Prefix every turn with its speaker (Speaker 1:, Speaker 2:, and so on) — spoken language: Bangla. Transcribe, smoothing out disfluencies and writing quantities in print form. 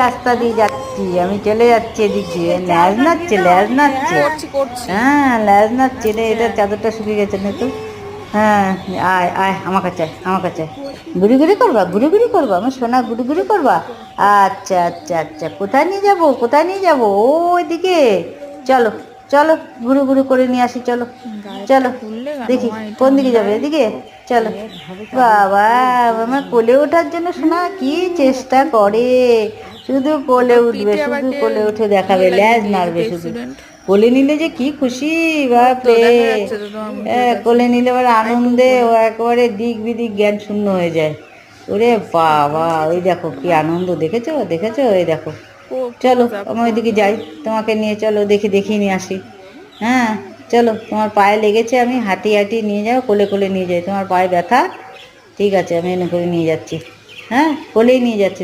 Speaker 1: রাস্তা দিয়ে যাচ্ছি, আমি চলে যাচ্ছি এদিক দিয়ে। ল্যাজ নাচছে, ল্যাজ নাচছে। হ্যাঁ, ল্যাজ নাচছে রে। এটা চাদরটা শুকিয়ে গেছে না তো। হ্যাঁ, আয় আয় আমার কাছে আয়, আমার কাছে আয়। ঘুরি ঘুরি করবা, ঘুরি ঘুরি করবা আমার সোনা, ঘুরি ঘুরি করবা। আচ্ছা আচ্ছা আচ্ছা, কোথায় নিয়ে যাবো, কোথায় নিয়ে যাবো? ওইদিকে চলো, চলো ঘুরু ঘুরু করে নিয়ে আসি, চলো চলো। দেখি কোন দিকে যাবে, এদিকে চলো। বাবা, আমার কোলে ওঠার জন্য শোনা কি চেষ্টা করে। শুধু কোলে উঠবে, শুধু কোলে উঠে দেখাবে, ল্যাজ নাড়বে শুধু। কোলে নিলে যে কি খুশি, বাপরে। কোলে নিলে এবার আনন্দে ও একেবারে দিক বিদিক জ্ঞান শূন্য হয়ে যায়। ওরে বাবা, ওই দেখো কি আনন্দ, দেখেছো দেখেছো, এই দেখো। চলো আমি ওইদিকে যাই, তোমাকে নিয়ে চলো, দেখি দেখিয়ে নিয়ে আসি। হ্যাঁ চলো, তোমার পায়ে লেগেছে, আমি হাঁটি হাঁটি নিয়ে যাও, কোলে কোলে নিয়ে যাই। তোমার পায়ে ব্যথা, ঠিক আছে, আমি এনে করে নিয়ে যাচ্ছি। হ্যাঁ, কোলেই নিয়ে যাচ্ছি।